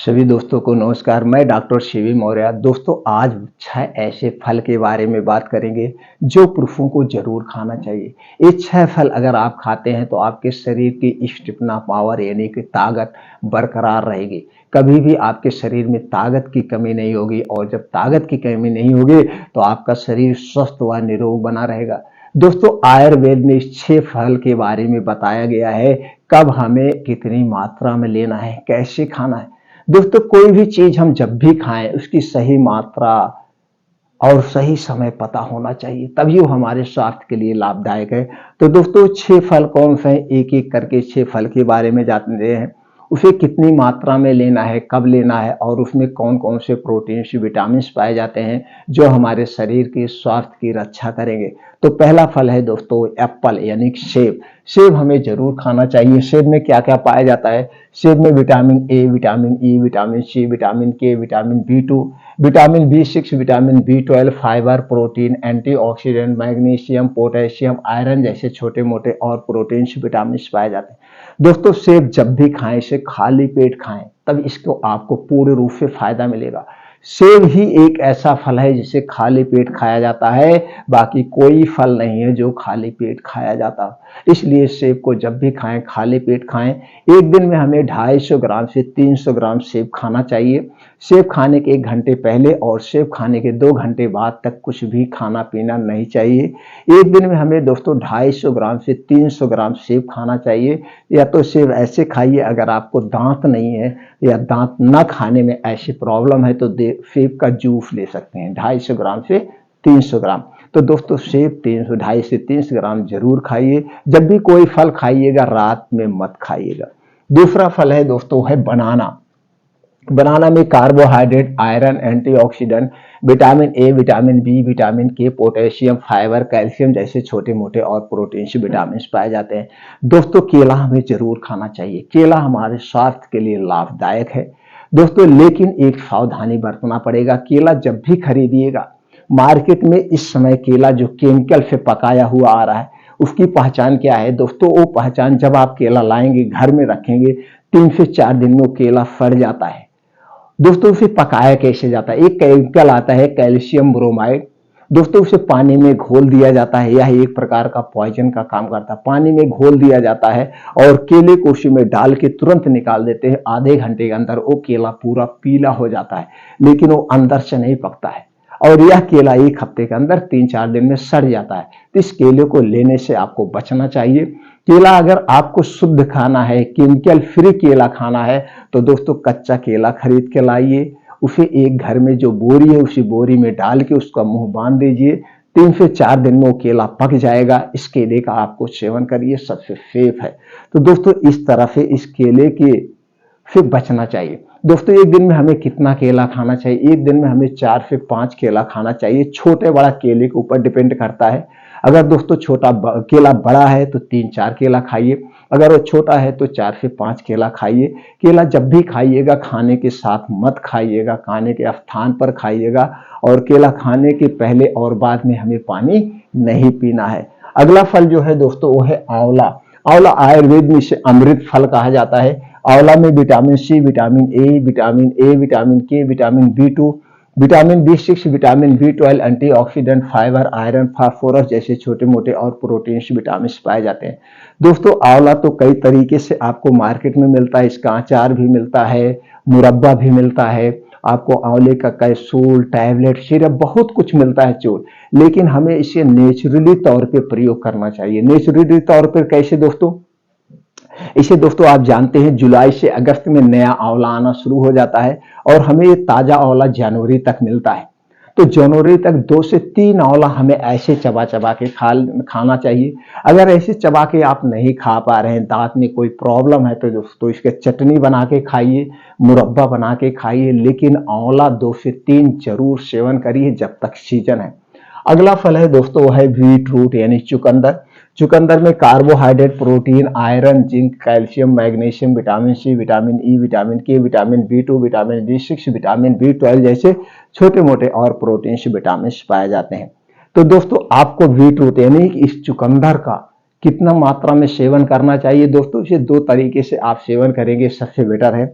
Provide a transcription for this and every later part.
सभी दोस्तों को नमस्कार। मैं डॉक्टर शिवी मौर्य। दोस्तों, आज 6 ऐसे फल के बारे में बात करेंगे जो पुरुषों को जरूर खाना चाहिए। ये 6 फल अगर आप खाते हैं तो आपके शरीर की स्टेमिना पावर यानी कि ताकत बरकरार रहेगी। कभी भी आपके शरीर में ताकत की कमी नहीं होगी, और जब ताकत की कमी नहीं होगी तो आपका शरीर स्वस्थ व निरोग बना रहेगा। दोस्तों, आयुर्वेद में इस 6 फल के बारे में बताया गया है, कब हमें कितनी मात्रा में लेना है, कैसे खाना है। दोस्तों, कोई भी चीज हम जब भी खाएं उसकी सही मात्रा और सही समय पता होना चाहिए, तभी वो हमारे स्वास्थ्य के लिए लाभदायक है। तो दोस्तों, 6 फल कौन से हैं, एक एक करके 6 फल के बारे में जानते हैं। उसे कितनी मात्रा में लेना है, कब लेना है, और उसमें कौन कौन से प्रोटीन विटामिन पाए जाते हैं जो हमारे शरीर के स्वास्थ्य की रक्षा करेंगे। तो पहला फल है दोस्तों एप्पल यानी सेब। सेब हमें जरूर खाना चाहिए। सेब में क्या क्या पाया जाता है? सेब में vitamin A, vitamin E, vitamin C, vitamin के, vitamin बी2, vitamin B6, vitamin B12, fibre, protein, antioxidant, magnesium, potassium, iron जैसे छोटे मोटे और प्रोटीन विटामिन पाए जाते हैं। दोस्तों, सेब जब भी खाएं इसे खाली पेट खाएं, तब इसको आपको पूर्ण रूप से फायदा मिलेगा। सेब ही एक ऐसा फल है जिसे खाली पेट खाया जाता है, बाकी कोई फल नहीं है जो खाली पेट खाया जाता। इसलिए सेब को जब भी खाएं खाली पेट खाएं। एक दिन में हमें 250 ग्राम से 300 ग्राम सेब खाना चाहिए। सेब खाने के 1 घंटे पहले और सेब खाने के 2 घंटे बाद तक कुछ भी खाना पीना नहीं चाहिए। एक दिन में हमें दोस्तों 250 ग्राम से 300 ग्राम सेब खाना चाहिए। या तो सेब ऐसे खाइए, अगर आपको दांत नहीं है या दांत न खाने में ऐसी प्रॉब्लम है तो सेब का जूस ले सकते हैं 250 ग्राम से 300 ग्राम। तो दोस्तों, सेब 300 250 से 300 ग्राम जरूर खाइए। जब भी कोई फल खाइएगा रात में मत खाइएगा। दूसरा फल है दोस्तों है बनाना। बनाना में carbohydrate, iron, antioxidant, vitamin A, vitamin B, vitamin K, potassium, fibre, calcium जैसे छोटे मोटे और प्रोटीन विटामिन पाए जाते हैं। दोस्तों, केला हमें जरूर खाना चाहिए। केला हमारे स्वास्थ्य के लिए लाभदायक है दोस्तों, लेकिन एक सावधानी बरतना पड़ेगा। केला जब भी खरीदिएगा, मार्केट में इस समय केला जो केमिकल से पकाया हुआ आ रहा है, उसकी पहचान क्या है दोस्तों? वो पहचान, जब आप केला लाएंगे घर में रखेंगे 3 से 4 दिन में वो केला सड़ जाता है। दोस्तों, उसे पकाया कैसे जाता है? एक केमिकल आता है कैल्शियम ब्रोमाइड। दोस्तों, उसे पानी में घोल दिया जाता है। यह एक प्रकार का पॉइजन का काम करता है। पानी में घोल दिया जाता है और केले को उसी में डाल के तुरंत निकाल देते हैं। आधे घंटे के अंदर वो केला पूरा पीला हो जाता है, लेकिन वो अंदर से नहीं पकता है, और यह केला 1 हफ्ते के अंदर 3-4 दिन में सड़ जाता है। तो इस केले को लेने से आपको बचना चाहिए। केला अगर आपको शुद्ध खाना है, केमिकल फ्री केला खाना है, तो दोस्तों कच्चा केला खरीद के लाइए। उसे एक घर में जो बोरी है उसी बोरी में डाल के उसका मुंह बांध दीजिए। 3 से 4 दिन में वो केला पक जाएगा। इस केले का आपको सेवन करिए, सबसे सेफ है। तो दोस्तों, इस तरह से इस केले के से बचना चाहिए। दोस्तों, एक दिन में हमें कितना केला खाना चाहिए? एक दिन में हमें 4 से 5 केला खाना चाहिए। छोटे बड़ा केले के ऊपर डिपेंड करता है। अगर दोस्तों छोटा केला बड़ा है तो 3-4 केला खाइए, अगर वो छोटा है तो 4 से 5 केला खाइए। केला जब भी खाइएगा खाने के साथ मत खाइएगा, खाने के स्थान पर खाइएगा, और केला खाने के पहले और बाद में हमें पानी नहीं पीना है। अगला फल जो है दोस्तों वो है आंवला। आंवला आयुर्वेद में इसे अमृत फल कहा जाता है। आंवला में vitamin C, vitamin A, vitamin के, vitamin बी2, vitamin B6, vitamin B12, antioxidant, fibre, iron, phosphorus जैसे छोटे मोटे और प्रोटीन विटामिन पाए जाते हैं। दोस्तों, आंवला तो कई तरीके से आपको मार्केट में मिलता है। इसका अचार भी मिलता है, मुरब्बा भी मिलता है, आपको आंवले का कैप्सूल, टैबलेट, सिरप बहुत कुछ मिलता है चूर। लेकिन हमें इसे नेचुरली तौर पे प्रयोग करना चाहिए। नेचुरली तौर पर कैसे दोस्तों? इसे दोस्तों आप जानते हैं जुलाई से अगस्त में नया आंवला आना शुरू हो जाता है, और हमें ये ताजा आंवला जनवरी तक मिलता है। तो जनवरी तक 2 से 3 आंवला हमें ऐसे चबा चबा के खाना चाहिए। अगर ऐसे चबा के आप नहीं खा पा रहे हैं, दांत में कोई प्रॉब्लम है, तो दोस्तों इसके चटनी बना के खाइए, मुरब्बा बना के खाइए, लेकिन आंवला 2 से 3 जरूर सेवन करिए जब तक सीजन है। अगला फल है दोस्तों वो है बीट रूट यानी चुकंदर। चुकंदर में carbohydrate, protein, iron, zinc, calcium, magnesium, vitamin C, vitamin E, vitamin के, vitamin बी2, vitamin B6, vitamin B12 जैसे छोटे मोटे और प्रोटीन विटामिन पाए जाते हैं। तो दोस्तों, आपको बीट रूट यानी इस चुकंदर का कितना मात्रा में सेवन करना चाहिए? दोस्तों, इसे 2 तरीके से आप सेवन करेंगे सबसे बेटर है।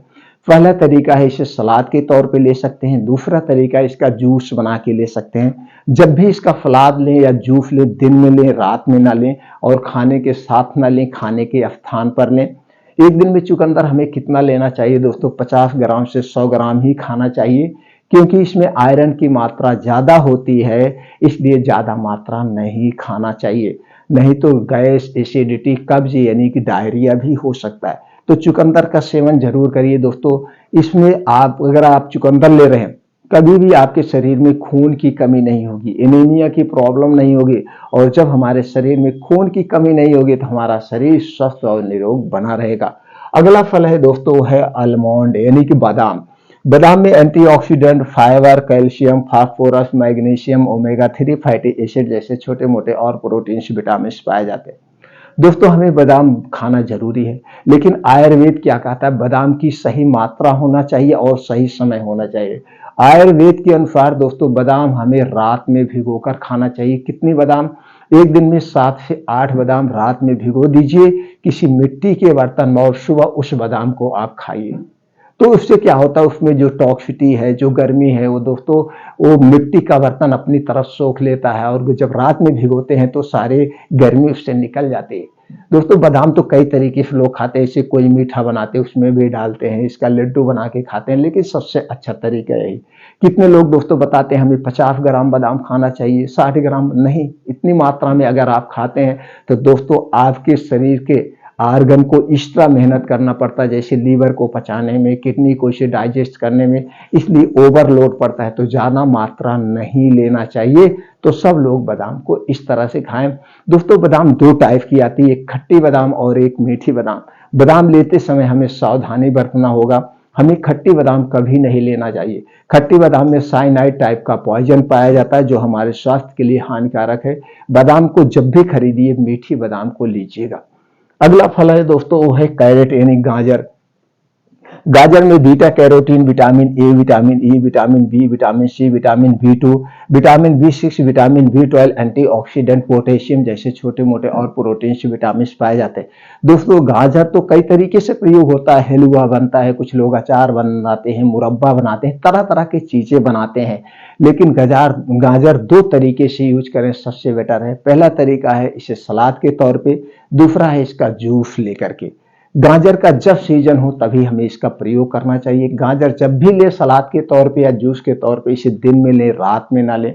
पहला तरीका है इसे सलाद के तौर पे ले सकते हैं, दूसरा तरीका इसका जूस बना के ले सकते हैं। जब भी इसका सलाद लें या जूस लें, दिन में लें, रात में ना लें और खाने के साथ ना लें, खाने के स्थान पर लें। एक दिन में चुकंदर हमें कितना लेना चाहिए दोस्तों? 50 ग्राम से 100 ग्राम ही खाना चाहिए, क्योंकि इसमें आयरन की मात्रा ज्यादा होती है, इसलिए ज्यादा मात्रा नहीं खाना चाहिए, नहीं तो गैस, एसिडिटी, कब्ज यानी कि डायरिया भी हो सकता है। तो चुकंदर का सेवन जरूर करिए दोस्तों। इसमें अगर आप चुकंदर ले रहे हैं, कभी भी आपके शरीर में खून की कमी नहीं होगी, एनीमिया की प्रॉब्लम नहीं होगी। और जब हमारे शरीर में खून की कमी नहीं होगी तो हमारा शरीर स्वस्थ और निरोग बना रहेगा। अगला फल है दोस्तों, है आलमंड यानी कि बादाम। बादाम में antioxidant, fibre, calcium, phosphorus, magnesium, omega 3 fatty acid जैसे छोटे मोटे और प्रोटीन, विटामिन पाए जाते हैं। दोस्तों हमें बादाम खाना जरूरी है, लेकिन आयुर्वेद क्या कहता है? बादाम की सही मात्रा होना चाहिए और सही समय होना चाहिए। आयुर्वेद के अनुसार दोस्तों बादाम हमें रात में भिगोकर खाना चाहिए। कितनी बादाम? एक दिन में 7 से 8 बादाम रात में भिगो दीजिए किसी मिट्टी के बर्तन में और सुबह उस बादाम को आप खाइए। तो उससे क्या होता है, उसमें जो टॉक्सिटी है, जो गर्मी है, वो दोस्तों वो मिट्टी का बर्तन अपनी तरफ सोख लेता है और जब रात में भिगोते हैं तो सारे गर्मी उससे निकल जाती है। दोस्तों बादाम तो कई तरीके से लोग खाते हैं, इसे कोई मीठा बनाते हैं उसमें भी डालते हैं, इसका लड्डू बना के खाते हैं, लेकिन सबसे अच्छा तरीका यही। कितने लोग दोस्तों बताते हैं हमें 50 ग्राम बादाम खाना चाहिए, 60 ग्राम नहीं। इतनी मात्रा में अगर आप खाते हैं तो दोस्तों आपके शरीर के आर्गन को इस तरह मेहनत करना पड़ता है, जैसे लीवर को पचाने में, किडनी को इसे डाइजेस्ट करने में, इसलिए ओवरलोड पड़ता है, तो ज्यादा मात्रा नहीं लेना चाहिए। तो सब लोग बादाम को इस तरह से खाएं। दोस्तों बादाम दो टाइप की आती है, एक खट्टी बादाम और एक मीठी बादाम। बादाम लेते समय हमें सावधानी बरतना होगा, हमें खट्टी बादाम कभी नहीं लेना चाहिए। खट्टी बादाम में साइनाइड टाइप का पॉइजन पाया जाता है जो हमारे स्वास्थ्य के लिए हानिकारक है। बादाम को जब भी खरीदिए मीठी बादाम को लीजिएगा। अगला फल है दोस्तों, वो है कैरेट यानी गाजर। गाजर में beta carotene, vitamin A, vitamin E, vitamin B, vitamin C, vitamin बी2, vitamin B6, vitamin B12, antioxidant, potassium जैसे छोटे मोटे और प्रोटीन विटामिन पाए जाते हैं। दोस्तों गाजर तो कई तरीके से प्रयोग होता है, हलवा बनता है, कुछ लोग अचार बनाते हैं, मुरब्बा बनाते हैं, तरह तरह की चीजें बनाते हैं। लेकिन गाजर दो तरीके से यूज करें सबसे बेटर है। पहला तरीका है इसे सलाद के तौर पे, दूसरा है इसका जूस लेकर के। गाजर का जब सीजन हो तभी हमें इसका प्रयोग करना चाहिए। गाजर जब भी ले सलाद के तौर पे या जूस के तौर पे, इसे दिन में ले, रात में ना ले।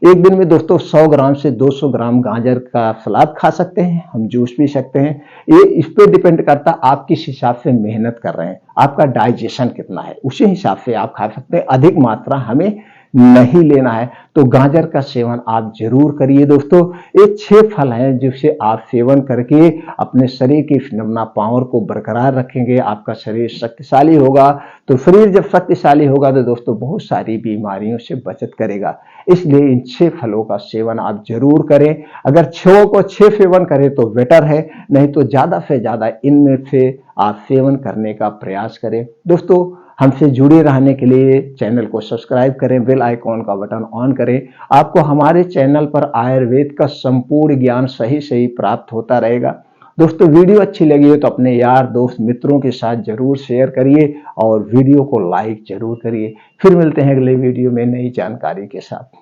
एक दिन में दोस्तों 100 ग्राम से 200 ग्राम गाजर का सलाद खा सकते हैं, हम जूस पी सकते हैं। ये इस पे डिपेंड करता है आप किस हिसाब से मेहनत कर रहे हैं, आपका डाइजेशन कितना है, उसी हिसाब से आप खा सकते हैं। अधिक मात्रा हमें नहीं लेना है। तो गाजर का सेवन आप जरूर करिए दोस्तों। ये 6 फल हैं जिसे आप सेवन करके अपने शरीर की स्टेमिना पावर को बरकरार रखेंगे, आपका शरीर शक्तिशाली होगा। तो शरीर जब शक्तिशाली होगा तो दोस्तों बहुत सारी बीमारियों से बचत करेगा। इसलिए इन 6 फलों का सेवन आप जरूर करें। अगर 6 को 6 सेवन करें तो बेटर है, नहीं तो ज्यादा से ज्यादा इनमें से आप सेवन करने का प्रयास करें। दोस्तों हमसे जुड़े रहने के लिए चैनल को सब्सक्राइब करें, बेल आइकॉन का बटन ऑन करें। आपको हमारे चैनल पर आयुर्वेद का संपूर्ण ज्ञान सही सही प्राप्त होता रहेगा। दोस्तों वीडियो अच्छी लगी हो तो अपने यार दोस्त मित्रों के साथ जरूर शेयर करिए और वीडियो को लाइक जरूर करिए। फिर मिलते हैं अगले वीडियो में नई जानकारी के साथ।